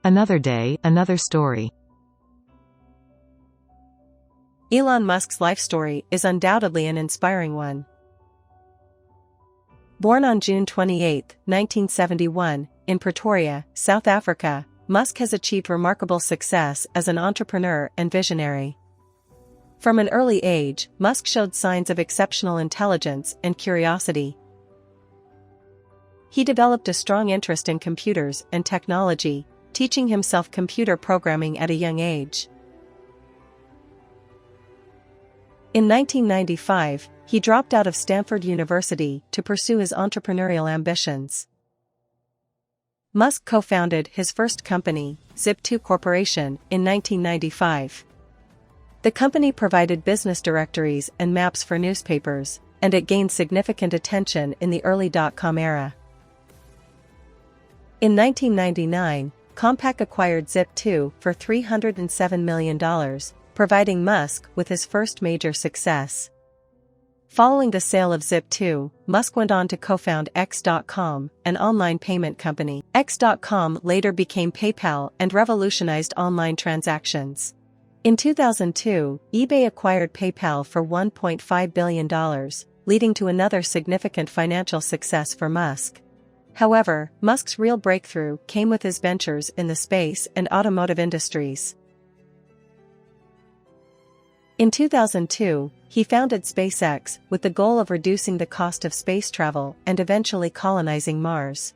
Another day, another story. Elon Musk's life story is undoubtedly an inspiring one. Born on June 28, 1971, in Pretoria, South Africa, Musk has achieved remarkable success as an entrepreneur and visionary. From an early age, Musk showed signs of exceptional intelligence and curiosity. He developed a strong interest in computers and technology, teaching himself computer programming at a young age. In 1995, he dropped out of Stanford University to pursue his entrepreneurial ambitions. Musk co-founded his first company, Zip2 Corporation, in 1995. The company provided business directories and maps for newspapers, and it gained significant attention in the early dot-com era. In 1999, Compaq acquired Zip2 for $307 million, providing Musk with his first major success. Following the sale of Zip2, Musk went on to co-found X.com, an online payment company. X.com later became PayPal and revolutionized online transactions. In 2002, eBay acquired PayPal for $1.5 billion, leading to another significant financial success for Musk. However, Musk's real breakthrough came with his ventures in the space and automotive industries. In 2002, he founded SpaceX with the goal of reducing the cost of space travel and eventually colonizing Mars.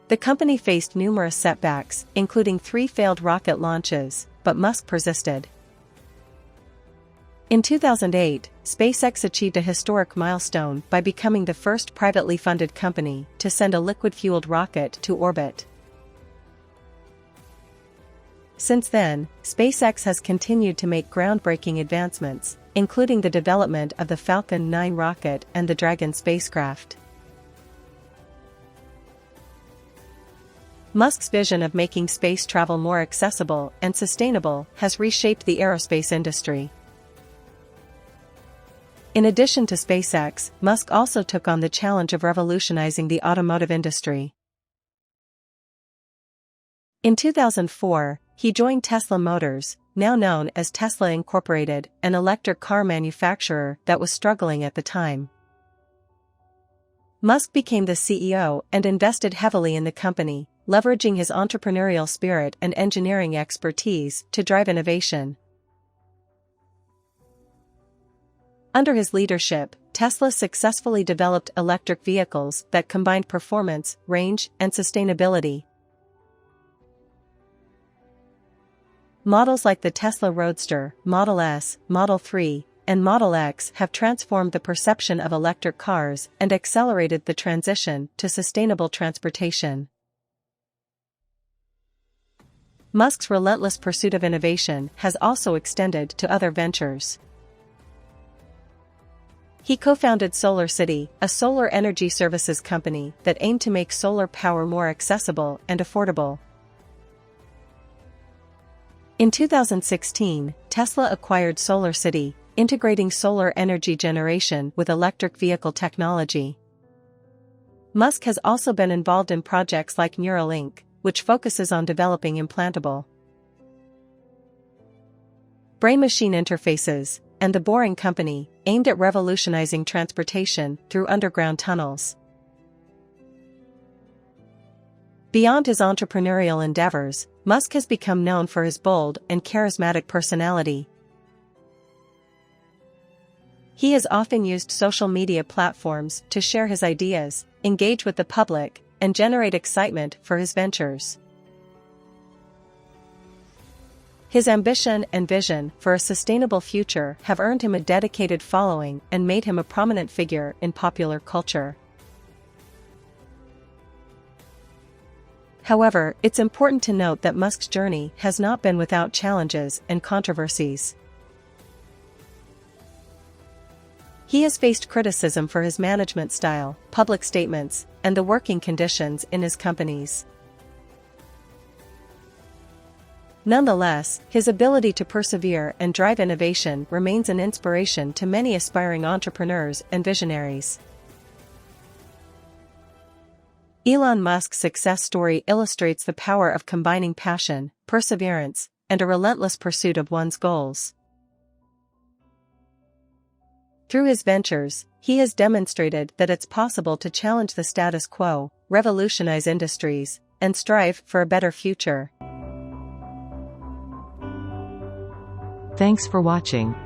The company faced numerous setbacks, including 3 failed rocket launches, but Musk persisted. In 2008, SpaceX achieved a historic milestone by becoming the first privately funded company to send a liquid-fueled rocket to orbit. Since then, SpaceX has continued to make groundbreaking advancements, including the development of the Falcon 9 rocket and the Dragon spacecraft. Musk's vision of making space travel more accessible and sustainable has reshaped the aerospace industry. In addition to SpaceX, Musk also took on the challenge of revolutionizing the automotive industry. In 2004, he joined Tesla Motors, now known as Tesla Incorporated, an electric car manufacturer that was struggling at the time. Musk became the CEO and invested heavily in the company, leveraging his entrepreneurial spirit and engineering expertise to drive innovation. Under his leadership, Tesla successfully developed electric vehicles that combined performance, range, and sustainability. Models like the Tesla Roadster, Model S, Model 3, and Model X have transformed the perception of electric cars and accelerated the transition to sustainable transportation. Musk's relentless pursuit of innovation has also extended to other ventures. He co-founded SolarCity, a solar energy services company that aimed to make solar power more accessible and affordable. In 2016, Tesla acquired SolarCity, integrating solar energy generation with electric vehicle technology. Musk has also been involved in projects like Neuralink, which focuses on developing implantable brain-machine interfaces, and The Boring Company, aimed at revolutionizing transportation through underground tunnels. Beyond his entrepreneurial endeavors, Musk has become known for his bold and charismatic personality. He has often used social media platforms to share his ideas, engage with the public, and generate excitement for his ventures. His ambition and vision for a sustainable future have earned him a dedicated following and made him a prominent figure in popular culture. However, it's important to note that Musk's journey has not been without challenges and controversies. He has faced criticism for his management style, public statements, and the working conditions in his companies. Nonetheless, his ability to persevere and drive innovation remains an inspiration to many aspiring entrepreneurs and visionaries. Elon Musk's success story illustrates the power of combining passion, perseverance, and a relentless pursuit of one's goals. Through his ventures, he has demonstrated that it's possible to challenge the status quo, revolutionize industries, and strive for a better future. Thanks for watching.